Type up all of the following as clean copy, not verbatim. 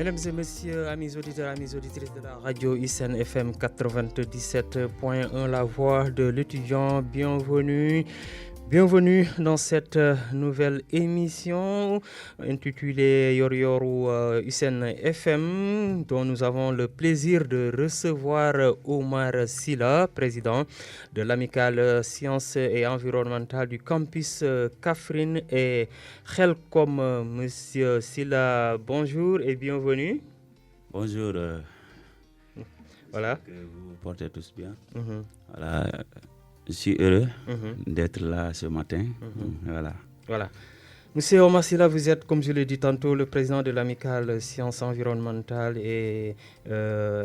Mesdames et messieurs, amis auditeurs, amis auditrices de la radio ISN FM 97.1, la voix de l'étudiant, bienvenue. Bienvenue dans cette nouvelle émission intitulée Yorioru ISN FM, dont nous avons le plaisir de recevoir Omar Silla, président de l'amicale sciences et environnementale du campus Kaffrine et Khelcom. Monsieur Silla, bonjour et bienvenue. Bonjour. Voilà. Que vous vous portez tous bien. Voilà. Je suis heureux d'être là ce matin. Voilà. Monsieur Omar Silla, vous êtes, comme je l'ai dit tantôt, le président de l'amicale sciences environnementales et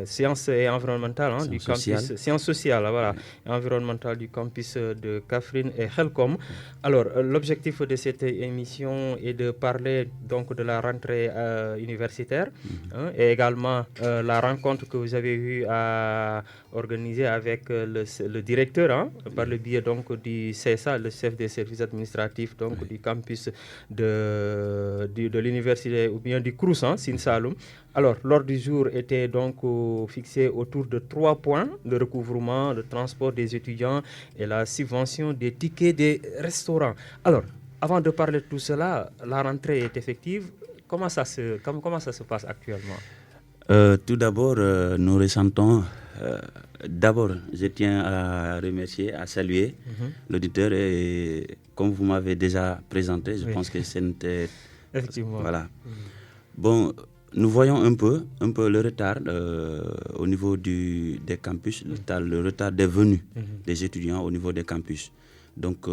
sciences et environnementales du campus sciences sociales, voilà, environnementales du campus de Kaffrine et Khelcom. Alors, l'objectif de cette émission est de parler donc de la rentrée universitaire et également la rencontre que vous avez eu à organiser avec le directeur par le biais donc du CSA, le chef des services administratifs donc du campus de l'université ou bien du CROUS, Sine Saloum. Alors, l'ordre du jour était donc fixé autour de 3 points: le recouvrement, le transport des étudiants et la subvention des tickets des restaurants. Alors, avant de parler de tout cela, la rentrée est effective. Comment ça se passe actuellement? Tout d'abord, nous ressentons... D'abord, je tiens à remercier, à saluer l'auditeur et comme vous m'avez déjà présenté, je pense que c'était... Effectivement. Voilà. Bon, nous voyons un peu le retard au niveau des campus, le retard des venues des étudiants au niveau des campus. Donc,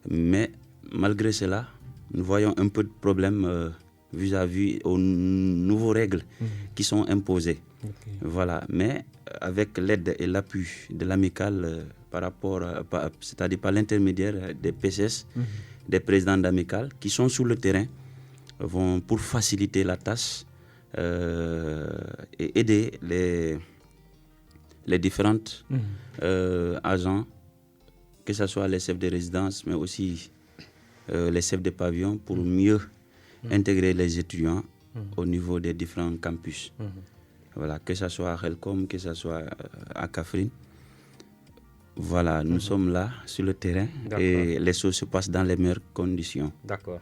mais malgré cela, nous voyons un peu de problème vis-à-vis aux nouvelles règles qui sont imposées. Voilà, mais avec l'aide et l'appui de l'amicale c'est-à-dire par l'intermédiaire des PCS, des présidents d'amicale qui sont sur le terrain, vont pour faciliter la tâche et aider les différentes agents, que ce soit les chefs de résidence, mais aussi les chefs de pavillon, pour mieux intégrer les étudiants au niveau des différents campus. Voilà, que ce soit à Khelcom, que ce soit à Kaffrine. Voilà, nous sommes là sur le terrain et les choses se passent dans les meilleures conditions. D'accord.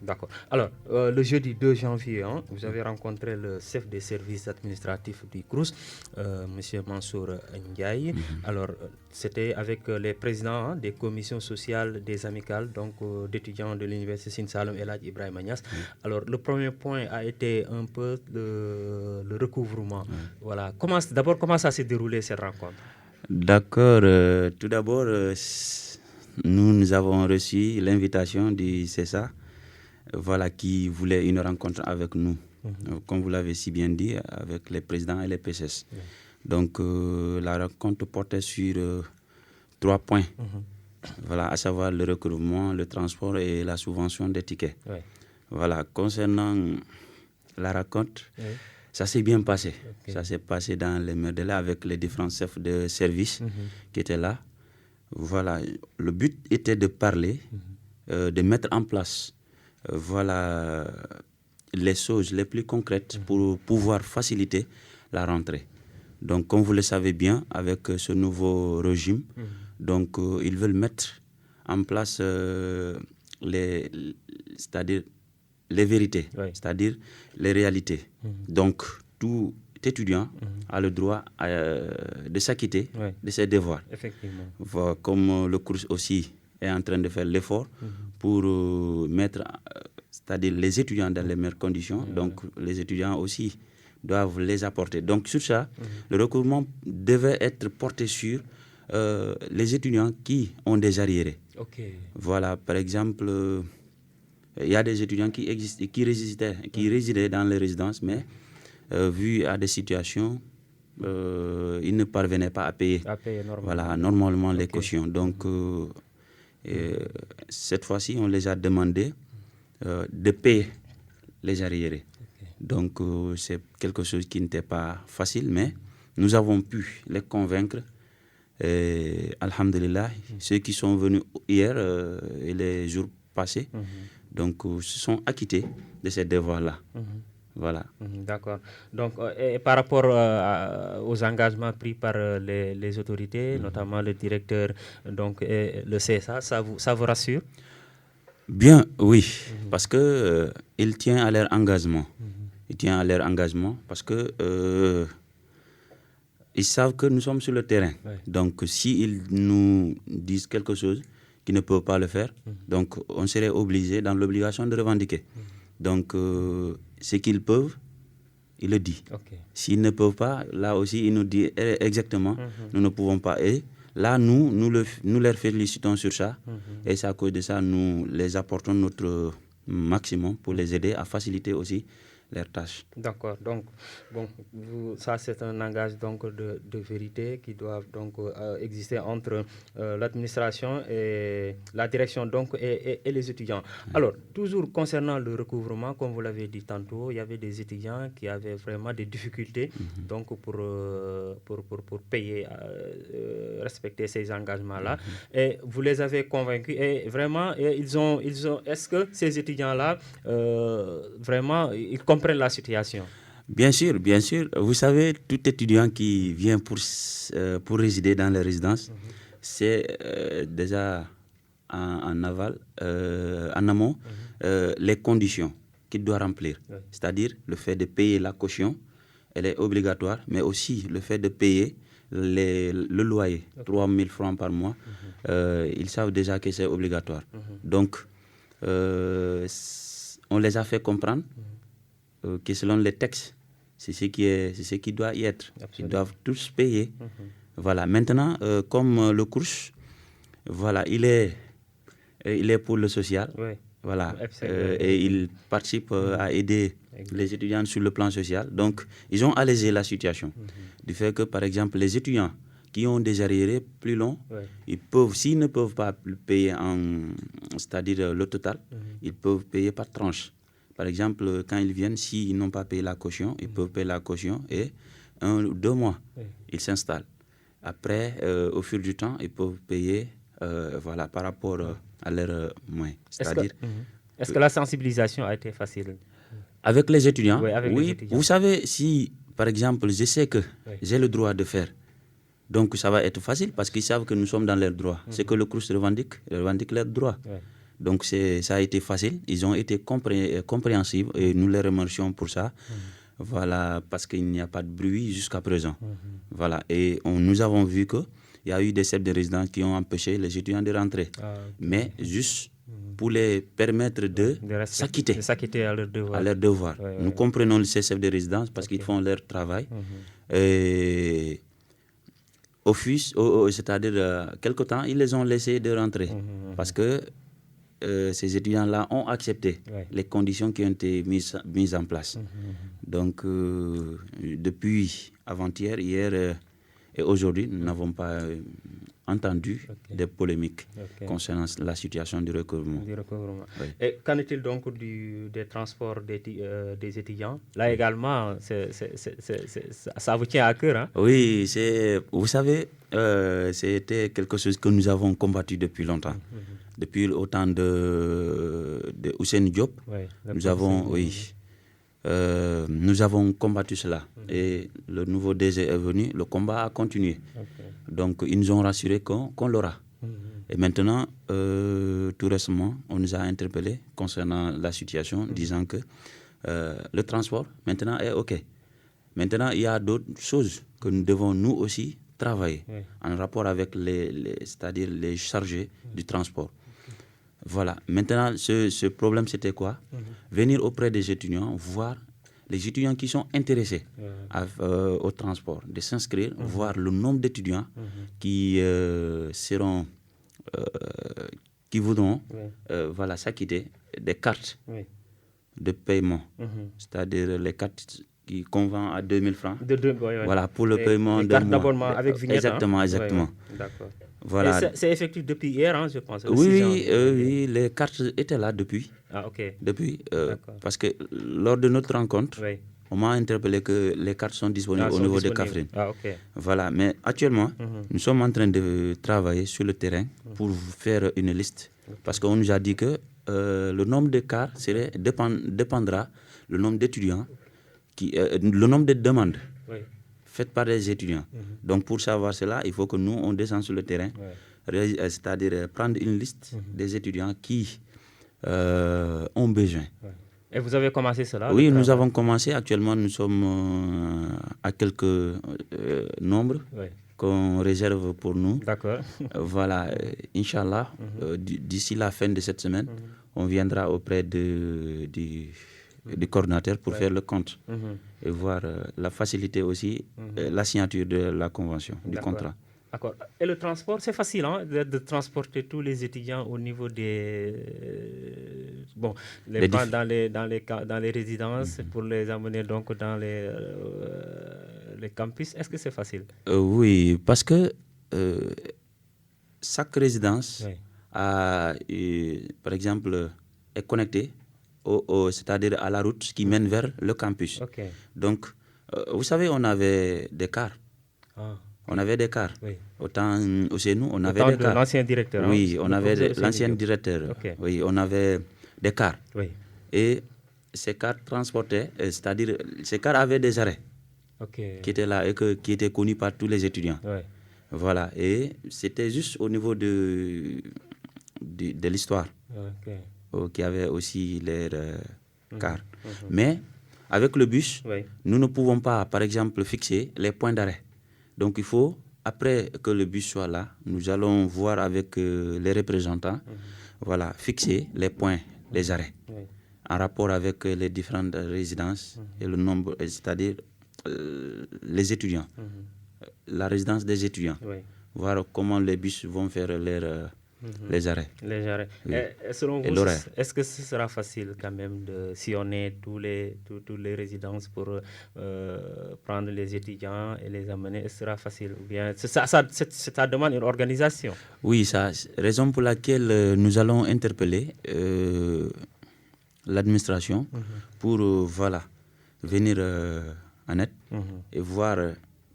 D'accord. Alors, le jeudi 2 janvier, vous avez rencontré le chef des services administratifs du CROUS, M. Mansour Ndiaye. Alors, c'était avec les présidents des commissions sociales des amicales, donc d'étudiants de l'université Sine Saloum El Hadji Ibrahima Niass. Alors, le premier point a été un peu le recouvrement. Voilà. D'abord, comment ça s'est déroulé cette rencontre? D'accord. Tout d'abord, nous avons reçu l'invitation du CSA, voilà, qui voulait une rencontre avec nous, comme vous l'avez si bien dit, avec les présidents et les PCS. Donc, la rencontre portait sur 3 points, voilà, à savoir le recouvrement, le transport et la subvention des tickets. Voilà, concernant la rencontre, ça s'est bien passé. Ça s'est passé dans les meilleurs délais avec les différents chefs de service qui étaient là. Voilà, le but était de parler, de mettre en place voilà, les choses les plus concrètes pour pouvoir faciliter la rentrée. Donc, comme vous le savez bien, avec ce nouveau régime, donc, ils veulent mettre en place c'est-à-dire les vérités, c'est-à-dire les réalités. Donc, tout étudiant a le droit de s'acquitter de ses devoirs. Effectivement. Voilà, comme le cours aussi est en train de faire l'effort pour mettre, c'est-à-dire les étudiants dans les meilleures conditions. Donc, les étudiants aussi doivent les apporter. Donc, sur ça, le recouvrement devait être porté sur les étudiants qui ont des arriérés. Voilà, par exemple, il y a des étudiants qui résidaient dans les résidences, mais vu à des situations, ils ne parvenaient pas à payer normalement les cautions. Donc, cette fois-ci, on les a demandé de payer les arriérés. Donc, c'est quelque chose qui n'était pas facile, mais nous avons pu les convaincre. Alhamdulillah, ceux qui sont venus hier et les jours passés, donc se sont acquittés de ces devoirs-là. Voilà. D'accord. Donc, et par rapport aux engagements pris par les autorités, notamment le directeur donc, et le CSA, ça vous rassure? Bien, oui, parce que il tient à leur engagement. Il tient à leur engagement parce que ils savent que nous sommes sur le terrain. Ouais. Donc, s'ils nous disent quelque chose qu'ils ne peuvent pas le faire, donc on serait obligé, dans l'obligation de revendiquer. Donc, ce qu'ils peuvent, ils le disent. Okay. S'ils ne peuvent pas, là aussi, ils nous disent exactement, nous ne pouvons pas. Et là, nous leur félicitons sur ça. Et c'est à cause de ça, nous les apportons notre maximum pour les aider à faciliter aussi leurs tâches. D'accord. Donc, bon, ça c'est un langage donc de vérité qui doit donc exister entre l'administration et la direction donc et les étudiants. Alors, toujours concernant le recouvrement, comme vous l'avez dit tantôt, il y avait des étudiants qui avaient vraiment des difficultés donc pour payer, respecter ces engagements-là. Et vous les avez convaincus et vraiment ils ont. Est-ce que ces étudiants-là vraiment ils comprennent la situation? Bien sûr, bien sûr. Vous savez, tout étudiant qui vient pour résider dans les résidences, c'est déjà en aval, en amont, les conditions qu'il doit remplir. C'est-à-dire le fait de payer la caution, elle est obligatoire, mais aussi le fait de payer le loyer, 3 000 francs par mois. Ils savent déjà que c'est obligatoire. Donc, on les a fait comprendre que selon les textes, c'est ce qui doit y être. Absolument. Ils doivent tous payer. Voilà. Maintenant, comme le cours, voilà, il est pour le social. Oui. Voilà. Et il participe à aider les étudiants sur le plan social. Donc, ils ont allégé la situation. Du fait que, par exemple, les étudiants qui ont des arriérés plus longs, ils peuvent, s'ils ne peuvent pas payer c'est-à-dire le total, ils peuvent payer par tranche. Par exemple, quand ils viennent, s'ils n'ont pas payé la caution, ils peuvent payer la caution et 1 ou 2 mois, ils s'installent. Après, au fil du temps, ils peuvent payer voilà, par rapport à leurs moyens. Est-ce que la sensibilisation a été facile? Avec les étudiants? Oui, avec les étudiants. Vous savez, si par exemple, je sais que j'ai le droit de faire, donc ça va être facile parce qu'ils savent que nous sommes dans leurs droits. C'est que le CROUS revendique leurs droits. Donc ça a été facile, ils ont été compréhensifs et nous les remercions pour ça. Voilà, parce qu'il n'y a pas de bruit jusqu'à présent. Voilà, et nous avons vu qu'il y a eu des chefs de résidence qui ont empêché les étudiants de rentrer. Mais juste pour les permettre de s'acquitter à leur devoir. À leur devoir. Nous comprenons ces chefs de résidence parce qu'ils font leur travail. Et c'est-à-dire quelque temps, ils les ont laissés de rentrer parce que ces étudiants-là ont accepté les conditions qui ont été mises en place. Donc, depuis avant-hier, hier et aujourd'hui, nous n'avons pas entendu des polémiques concernant la situation du recouvrement. Et qu'en est-il donc des transports des étudiants? Là également, ça vous tient à cœur, hein? Oui, vous savez, c'était quelque chose que nous avons combattu depuis longtemps. Depuis au temps de Hussein Diop, nous avons combattu cela. Et le nouveau DG est venu, le combat a continué. Donc, ils nous ont rassuré qu'on l'aura. Et maintenant, tout récemment, on nous a interpellés concernant la situation, disant que le transport, maintenant, est OK. Maintenant, il y a d'autres choses que nous devons, nous aussi, travailler en rapport avec c'est-à-dire les chargés du transport. Voilà. Maintenant, ce problème, c'était quoi? Venir auprès des étudiants, voir les étudiants qui sont intéressés au transport, de s'inscrire, voir le nombre d'étudiants qui voudront voilà, s'acquitter des cartes de paiement, c'est-à-dire les cartes qu'on vend à 2 000 francs. Voilà, pour le paiement de cartes d'abonnement avec vignette. Exactement. D'accord. Voilà. C'est effectif depuis hier, hein, je pense. Oui, les cartes étaient là depuis. Ah, ok. Depuis, parce que lors de notre rencontre, on m'a interpellé que les cartes sont disponibles au niveau de Kaffrine. Ah, ok. Voilà, mais actuellement, nous sommes en train de travailler sur le terrain pour faire une liste. Parce qu'on nous a dit que le nombre de cartes dépendra le nombre d'étudiants le nombre de demandes faites par les étudiants. Donc, pour savoir cela, il faut que nous, on descende sur le terrain, c'est-à-dire prendre une liste des étudiants qui ont besoin. Et vous avez commencé cela? Oui, nous avons commencé. Actuellement, nous sommes à quelques nombres qu'on réserve pour nous. D'accord. Voilà, Inch'Allah, d'ici la fin de cette semaine, on viendra auprès du coordinateur pour faire le compte et voir la facilité aussi, la signature de la convention, du contrat. D'accord. Et le transport, c'est facile de transporter tous les étudiants au niveau des... les prendre dans les résidences pour les amener donc dans les campus. Est-ce que c'est facile? Oui, parce que chaque résidence a, par exemple, est connectée c'est-à-dire à la route qui mène vers le campus. Donc, vous savez, on avait des cars. On avait des cars. Autant chez nous, on avait des cars. L'ancien directeur. Oui, on avait l'ancien directeur. Oui, on avait des cars. Et ces cars transportaient, c'est-à-dire, ces cars avaient des arrêts qui étaient là et qui étaient connus par tous les étudiants. Voilà, et c'était juste au niveau de l'histoire qui avait aussi leurs cars. Mais avec le bus, nous ne pouvons pas, par exemple, fixer les points d'arrêt. Donc, il faut, après que le bus soit là, nous allons voir avec les représentants, fixer les points, les arrêts, en rapport avec les différentes résidences et le nombre, c'est-à-dire les étudiants, la résidence des étudiants, voir comment les bus vont faire les arrêts. Oui. Et selon vous, est-ce que ce sera facile quand même de sillonner toutes les résidences pour prendre les étudiants et les amener? Ce sera facile ou bien ça demande une organisation? Oui, raison pour laquelle nous allons interpeller l'administration pour venir en aide et voir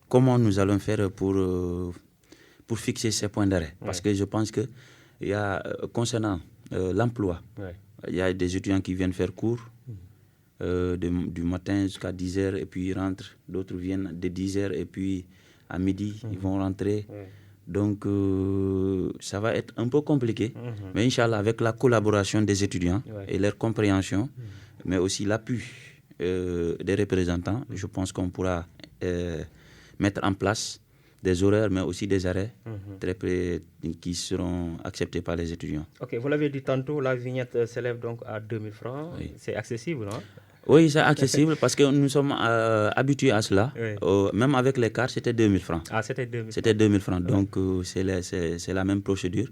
comment nous allons faire pour fixer ces points d'arrêt. Parce que je pense que concernant l'emploi, il y a des étudiants qui viennent faire cours du matin jusqu'à 10h et puis ils rentrent. D'autres viennent de 10h et puis à midi, ils vont rentrer. Donc, ça va être un peu compliqué. Mais Inch'Allah, avec la collaboration des étudiants et leur compréhension, mais aussi l'appui des représentants, je pense qu'on pourra mettre en place des horaires, mais aussi des arrêts qui seront acceptés par les étudiants. Ok, vous l'avez dit tantôt, la vignette s'élève donc à 2000 francs. C'est accessible, non? Oui, c'est accessible parce que nous sommes habitués à cela. Même avec les cartes, c'était 2000 francs. Ah, c'était 2000 francs. C'était 2000 francs. Donc, c'est la même procédure.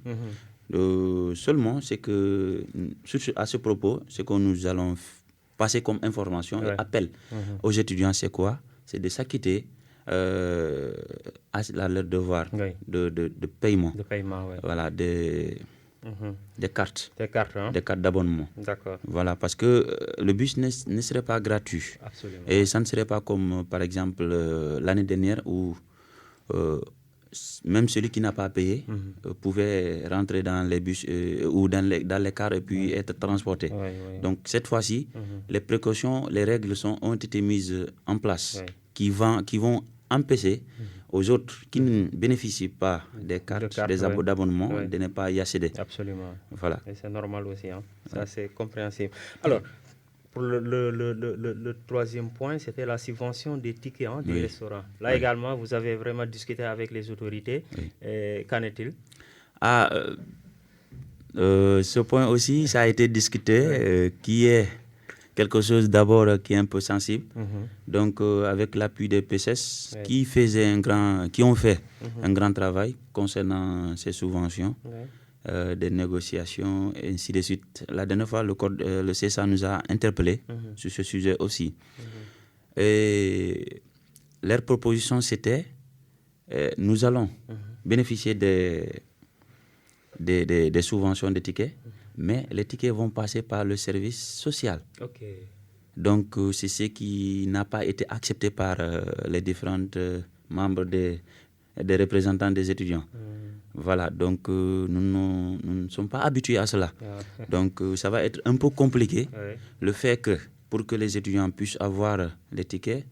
Seulement, c'est que, à ce propos, ce que nous allons passer comme information et appel aux étudiants, c'est quoi? C'est de s'acquitter à leur devoir de paiement. De paiement, Voilà, des cartes. Des cartes, hein? Des cartes d'abonnement. D'accord. Voilà, parce que le bus ne serait pas gratuit. Absolument. Et ça ne serait pas comme, par exemple, l'année dernière où même celui qui n'a pas payé pouvait rentrer dans les bus ou dans les cars et puis être transporté. Donc, cette fois-ci, les précautions, les règles ont été mises en place qui vont empêcher aux autres qui ne bénéficient pas des cartes, des d'abonnement, de ne pas y accéder. Absolument. Voilà. Et c'est normal aussi. Hein? Ça, c'est compréhensible. Alors, pour le troisième point, c'était la subvention des tickets des restaurants. Là également, vous avez vraiment discuté avec les autorités. Qu'en est-il? Ce point aussi, ça a été discuté, qui est quelque chose d'abord qui est un peu sensible. Donc, avec l'appui des PCS qui ont fait un grand travail concernant ces subventions, des négociations, et ainsi de suite. La dernière fois, le CSA nous a interpellés sur ce sujet aussi. Et leur proposition, c'était nous allons bénéficier des subventions de tickets, mais les tickets vont passer par le service social. Donc, c'est ce qui n'a pas été accepté par les différents membres des représentants des étudiants. Voilà, donc nous ne sommes pas habitués à cela. Donc, ça va être un peu compliqué, le fait que pour que les étudiants puissent avoir les tickets,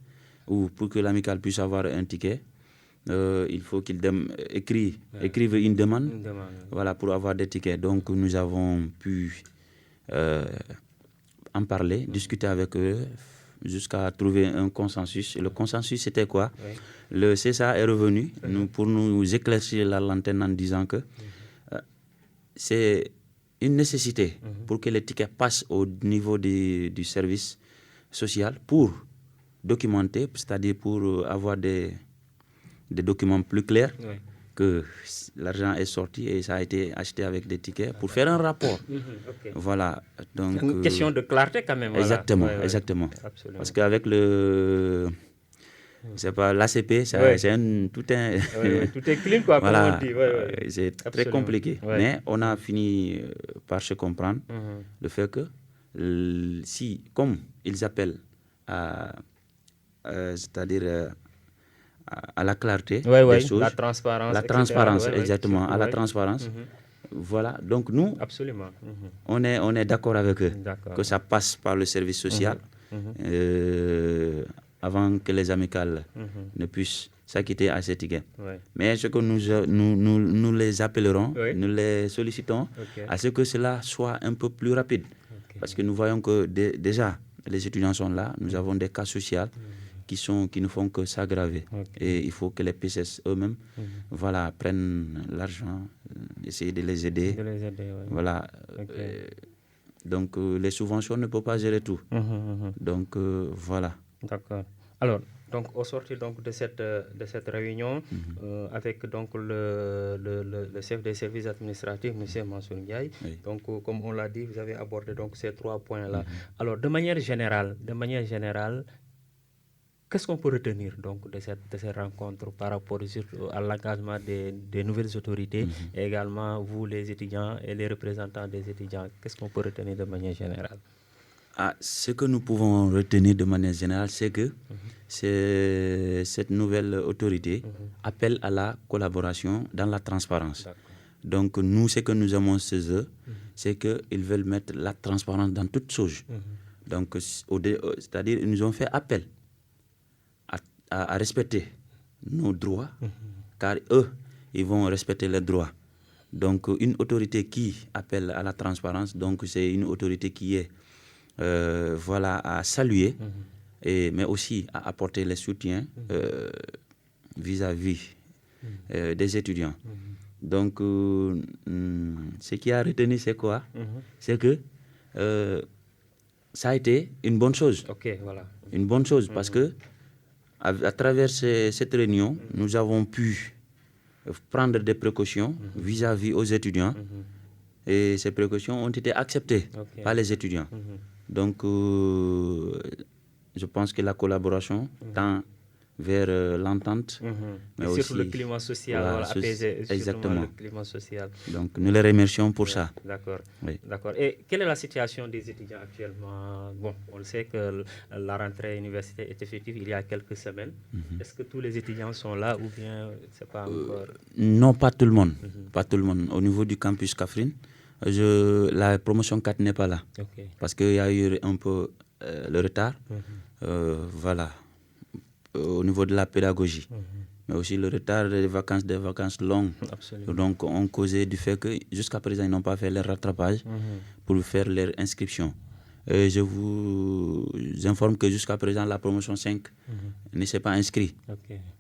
ou pour que l'amicale puisse avoir un ticket, il faut qu'ils écrivent une demande, voilà, pour avoir des tickets. Donc nous avons pu en parler, discuter avec eux, jusqu'à trouver un consensus. Et le consensus, c'était quoi? Le CSA est revenu pour nous éclaircir la lanterne en disant que c'est une nécessité pour que les tickets passent au niveau du service social pour documenter, c'est-à-dire pour avoir des documents plus clairs, que l'argent est sorti et ça a été acheté avec des tickets pour faire un rapport. Voilà. Donc, une question de clarté quand même. Exactement, exactement. Absolument. Parce qu'avec le... C'est pas l'ACP, tout est clean, quoi, voilà, comme on dit. C'est très compliqué. Mais on a fini par se comprendre le fait que si, comme ils appellent c'est-à-dire à la clarté des choses, la transparence, exactement, à la transparence. Voilà, donc nous, absolument. on est d'accord avec eux, que ça passe par le service social avant que les amicales ne puissent s'acquitter à ces tickets. Mais ce que nous les appellerons, nous les sollicitons à ce que cela soit un peu plus rapide. Parce que nous voyons que déjà, les étudiants sont là, nous avons des cas sociaux qui ne font que s'aggraver. Et il faut que les PCS eux-mêmes voilà, prennent l'argent, essayer de les aider. Voilà. Donc les subventions ne peuvent pas gérer tout. Donc voilà. D'accord. Alors, donc, au sortir donc, de cette réunion, avec donc, le chef des services administratifs, M. Mansour Ndiaye, donc, comme on l'a dit, vous avez abordé donc, ces 3 points-là. Alors, de manière générale, qu'est-ce qu'on peut retenir donc, de cette rencontre par rapport à l'engagement des nouvelles autorités et également vous, les étudiants et les représentants des étudiants? Qu'est-ce qu'on peut retenir de manière générale? Ce que nous pouvons retenir de manière générale, c'est que cette nouvelle autorité appelle à la collaboration dans la transparence. Donc nous, ce que nous avons chez eux, c'est qu'ils veulent mettre la transparence dans toutes choses. Donc, c'est-à-dire qu'ils nous ont fait appel à respecter nos droits, car eux, ils vont respecter les droits. Donc une autorité qui appelle à la transparence, donc c'est une autorité qui est voilà, à saluer, mais aussi à apporter les soutiens vis-à-vis des étudiants. Donc, ce qui a retenu, c'est quoi? C'est que ça a été une bonne chose. Une bonne chose, parce que à travers cette réunion, nous avons pu prendre des précautions vis-à-vis aux étudiants, et ces précautions ont été acceptées par les étudiants. Donc, je pense que la collaboration tend vers l'entente, mais aussi sur le climat social, apaiser exactement le climat social. Donc, nous les remercions pour ça. D'accord. Et quelle est la situation des étudiants actuellement? Bon, on le sait que la rentrée universitaire est effective il y a quelques semaines. Est-ce que tous les étudiants sont là ou bien c'est pas encore? Non, pas tout le monde. Pas tout le monde. Au niveau du campus Kaffrine, la promotion 4 n'est pas là. Parce qu'il y a eu un peu le retard. Voilà. Au niveau de la pédagogie. Mais aussi le retard des vacances longues. Donc, on causait du fait que jusqu'à présent, ils n'ont pas fait leur rattrapage pour faire leur inscription. Je vous informe que jusqu'à présent, la promotion 5 ne s'est pas inscrite.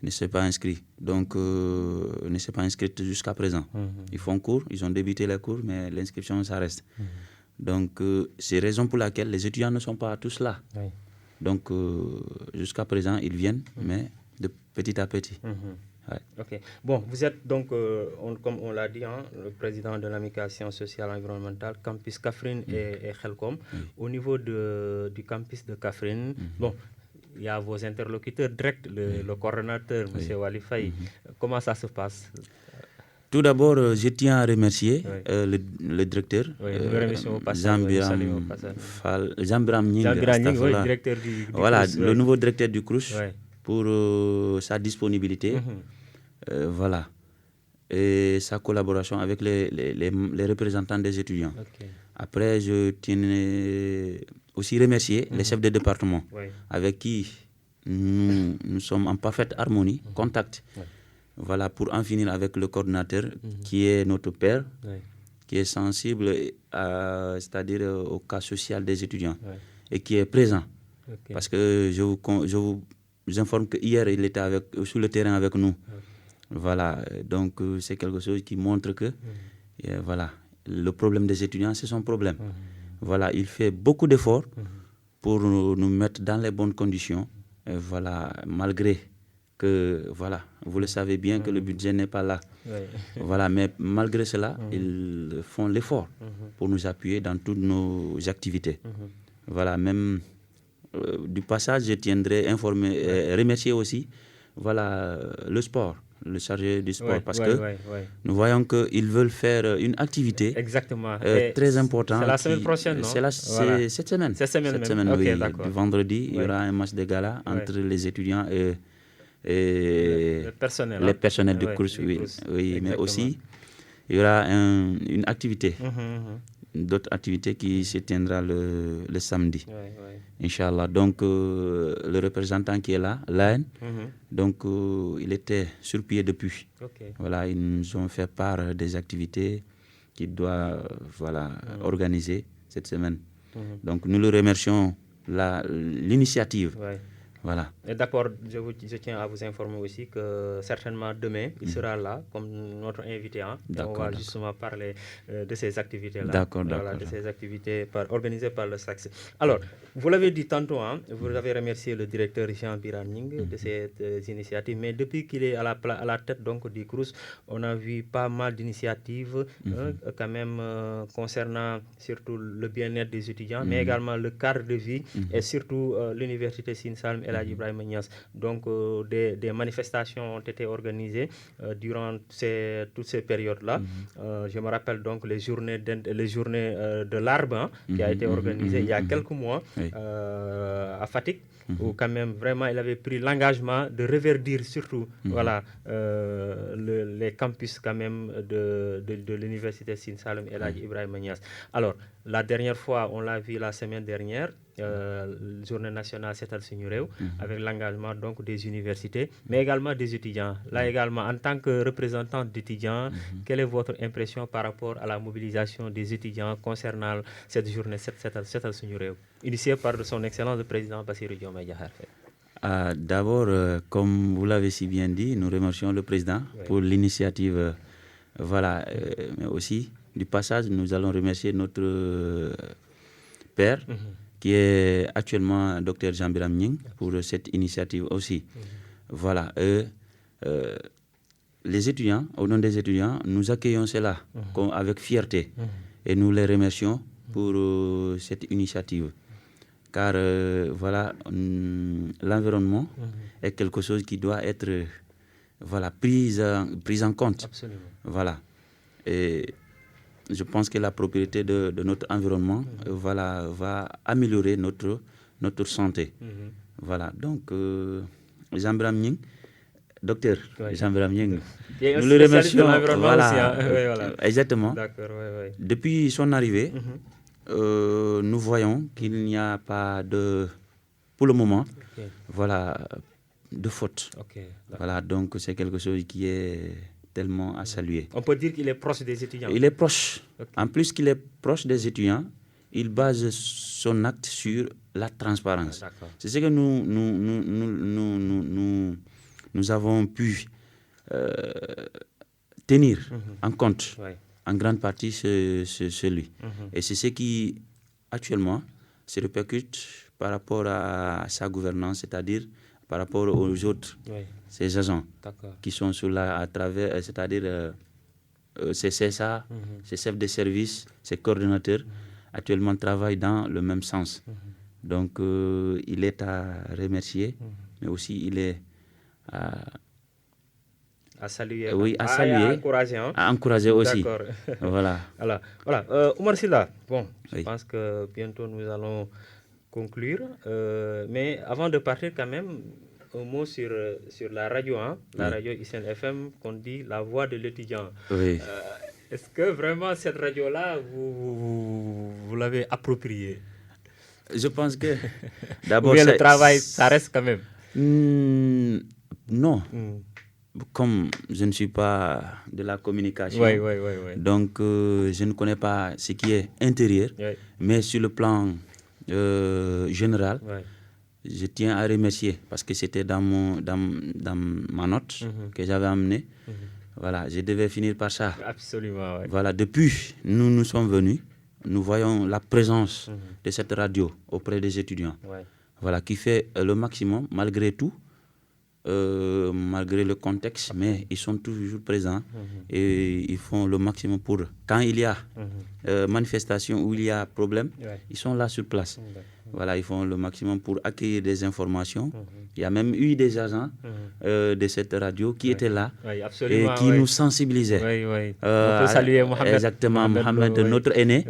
Ne s'est pas inscrite. Donc, ne s'est pas inscrite jusqu'à présent. Ils font cours, ils ont débuté les cours, mais l'inscription, ça reste. Donc, c'est la raison pour laquelle les étudiants ne sont pas tous là. Donc, jusqu'à présent, ils viennent, mais de petit à petit. Bon, vous êtes donc, comme on l'a dit, le président de l'amicale sciences sociales et environnementales, campus Kaffrine et Khelcom. Au niveau du campus de Kaffrine, bon, il y a vos interlocuteurs directs, le coordonnateur, M. Walifaï. Comment ça se passe? Tout d'abord, je tiens à remercier le directeur, Zambiram Nying, directeur du voilà, le nouveau directeur du CROUS, pour sa disponibilité, voilà, et sa collaboration avec les représentants des étudiants. Après, je tiens aussi remercier les chefs de département avec qui nous sommes en parfaite harmonie, contact. Voilà, pour en finir avec le coordinateur qui est notre père, qui est sensible c'est-à-dire au cas social des étudiants et qui est présent. Parce que je vous informe qu'hier, il était sur le terrain avec nous. Voilà, donc c'est quelque chose qui montre que voilà, le problème des étudiants, c'est son problème. Voilà, il fait beaucoup d'efforts pour nous mettre dans les bonnes conditions. Voilà, malgré que, voilà, vous le savez bien que le budget n'est pas là. Voilà, mais malgré cela, ils font l'effort pour nous appuyer dans toutes nos activités. Voilà, même du passage, je tiendrai remercier aussi, voilà, le sport, le chargé du sport, parce que nous voyons qu'ils veulent faire une activité très importante. C'est la semaine prochaine, non? C'est cette semaine. Cette semaine oui. Du vendredi, il y aura un match de gala entre les étudiants et le personnel de course. Oui, mais aussi, il y aura une activité. D'autres activités qui se tiendra le samedi. Inch'Allah. Donc, le représentant qui est là, l'AN, donc il était sur pied depuis. Voilà, ils nous ont fait part des activités qu'il doit organiser cette semaine. Donc, nous le remercions l'initiative. Voilà. Et d'abord, je tiens à vous informer aussi que certainement demain, il sera là comme notre invité. On va justement parler de ces activités-là. D'accord. De ces activités organisées par le SACS. Alors, vous l'avez dit tantôt, vous avez remercié le directeur Jean Biraning de cette initiative, mais depuis qu'il est à la tête donc, du CROUS, on a vu pas mal d'initiatives quand même concernant surtout le bien-être des étudiants, mais également le cadre de vie et surtout l'université Sine Saloum El Hadji Ibrahima Niass. Donc des manifestations ont été organisées durant toutes ces périodes-là. Je me rappelle donc les journées de l'arbre qui a été organisée il y a quelques mois à Fatick, où quand même vraiment il avait pris l'engagement de reverdir surtout les campus quand même de l'université Sine Saloum El Hadji Ibrahima Niass. Alors, la dernière fois, on l'a vu la semaine dernière, journée nationale Setal Suñu Réew, avec l'engagement donc des universités, mais également des étudiants. Là également, en tant que représentant d'étudiants, quelle est votre impression par rapport à la mobilisation des étudiants concernant cette journée Setal Suñu Réew, initiée par son Excellence le Président Bassirou Diomaye Diakhar Faye? D'abord, comme vous l'avez si bien dit, nous remercions le Président pour l'initiative. Mais aussi, du passage, nous allons remercier notre père, qui est actuellement Dr Jean Biraning, pour cette initiative aussi. Voilà. Les étudiants, au nom des étudiants, nous accueillons cela avec fierté et nous les remercions pour cette initiative. Car l'environnement est quelque chose qui doit être pris en compte. Absolument. Voilà. Et je pense que la propriété de notre environnement va améliorer notre santé. Voilà. Donc, Jean Biraning, docteur Jean Biraning, nous le remercions. Exactement. D'accord, Depuis son arrivée, nous voyons qu'il n'y a pas pour le moment, de faute. Voilà, donc c'est quelque chose qui est tellement à saluer. On peut dire qu'il est proche des étudiants. Il est proche. En plus qu'il est proche des étudiants, il base son acte sur la transparence. C'est ce que nous avons pu tenir en compte. En grande partie, c'est lui. Et c'est ce qui, actuellement, se répercute par rapport à sa gouvernance, c'est-à-dire par rapport aux autres, ces agents qui sont à travers, c'est-à-dire ces CSA, ces chefs de service, ces coordonnateurs, actuellement travaillent dans le même sens. Donc, il est à remercier, mais aussi il est à saluer, à encourager aussi. D'accord. Voilà. Oumar Sylla, je pense que bientôt nous allons conclure. Mais avant de partir, quand même, un mot sur la radio, la radio ICN FM, qu'on dit la voix de l'étudiant. Est-ce que vraiment cette radio-là, vous l'avez appropriée? Je pense que d'abord... Ou bien le travail, ça reste quand même non. Comme je ne suis pas de la communication, donc je ne connais pas ce qui est intérieur, mais sur le plan général, je tiens à remercier parce que c'était dans ma note que j'avais amenée. Voilà, je devais finir par ça. Absolument. Voilà, depuis nous sommes venus, nous voyons la présence de cette radio auprès des étudiants. Voilà, qui fait le maximum malgré tout. Malgré le contexte, mais ils sont toujours présents et ils font le maximum pour... Quand il y a manifestation ou il y a problème, ils sont là sur place. Voilà, ils font le maximum pour accueillir des informations. Il y a même eu des agents de cette radio qui étaient là et qui nous sensibilisaient. On peut saluer Mohamed. Exactement, Mohamed, notre aîné,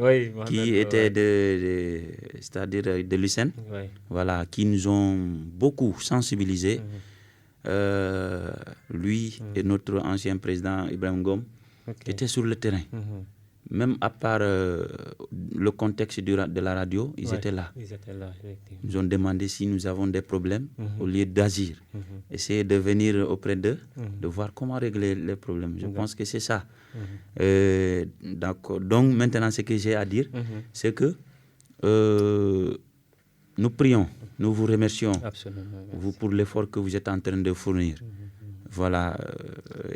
qui était c'est-à-dire de l'USEN, voilà, qui nous ont beaucoup sensibilisés. Lui et notre ancien président Ibrahim Ngom étaient sur le terrain. Même à part le contexte de la radio, ils étaient là. Ils nous ont demandé si nous avons des problèmes au lieu d'agir. Essayer de venir auprès d'eux, de voir comment régler les problèmes. Je pense que c'est ça. D'accord. Donc maintenant, ce que j'ai à dire, c'est que nous prions, nous vous remercions, vous, pour l'effort que vous êtes en train de fournir. Voilà,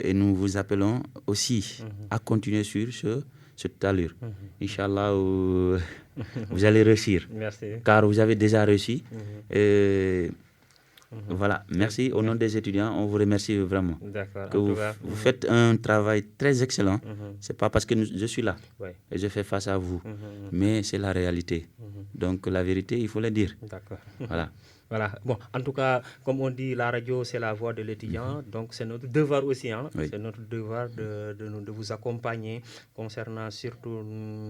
et nous vous appelons aussi à continuer sur cette allure. Inch'Allah, vous allez réussir. Merci. Car vous avez déjà réussi. Voilà, merci. Au nom des étudiants, on vous remercie vraiment. D'accord. Que vous faites un travail très excellent. C'est pas parce que je suis là et je fais face à vous, mais c'est la réalité. Donc la vérité, il faut le dire. D'accord. Voilà. Voilà. Bon, en tout cas, comme on dit, la radio, c'est la voix de l'étudiant. Donc, c'est notre devoir aussi. C'est notre devoir de vous accompagner concernant surtout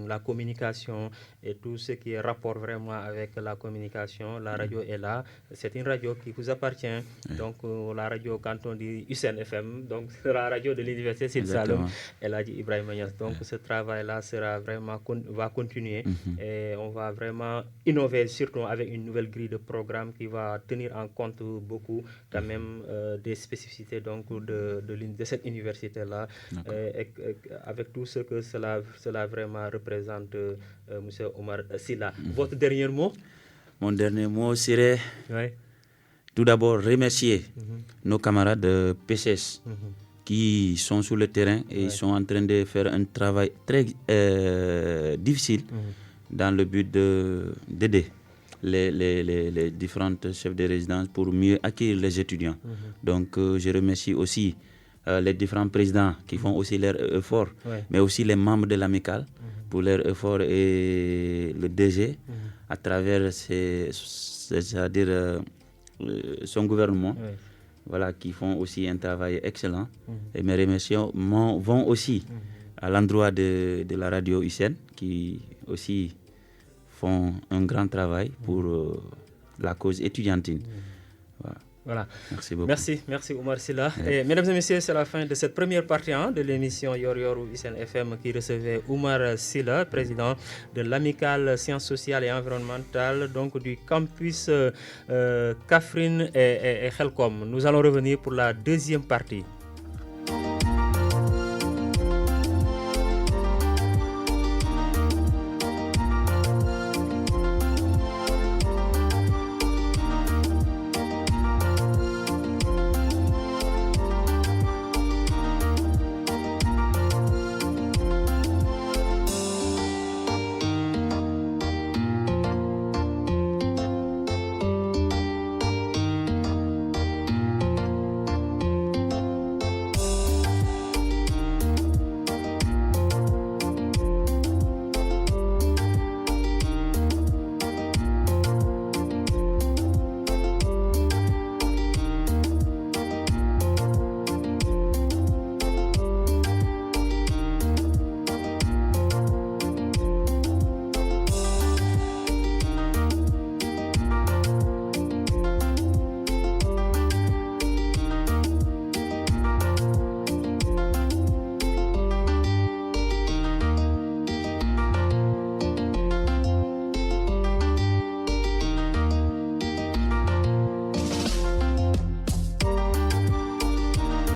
la communication et tout ce qui est rapport vraiment avec la communication. La radio est là. C'est une radio qui vous appartient. Donc, la radio, quand on dit USEN FM, donc c'est la radio de l'Université Sine Saloum. Elle a dit Ibrahim Niass. Donc, ce travail-là va continuer. Et on va vraiment innover, surtout avec une nouvelle grille de programme qui va tenir en compte beaucoup quand même des spécificités donc de cette université-là, avec tout ce que cela vraiment représente, M. Omar Sylla. Votre dernier mot? Mon dernier mot serait tout d'abord remercier nos camarades de PCS qui sont sur le terrain et ils sont en train de faire un travail très difficile dans le but d'aider les différentes chefs de résidence pour mieux accueillir les étudiants. Donc je remercie aussi les différents présidents qui font aussi leur effort, mais aussi les membres de l'amicale pour leur effort et le DG à travers c'est-à-dire son gouvernement, voilà, qui font aussi un travail excellent. Et mes remerciements vont aussi à l'endroit de la radio USEN qui aussi font un grand travail pour la cause étudiantine. Voilà. Merci beaucoup. Merci Omar Sylla. Et mesdames et messieurs, c'est la fin de cette première partie de l'émission Yor Yor ou USEN FM qui recevait Omar Sylla, président de l'amicale sciences sociales et environnementales, donc du campus Kaffrine et Khelcom. Nous allons revenir pour la deuxième partie.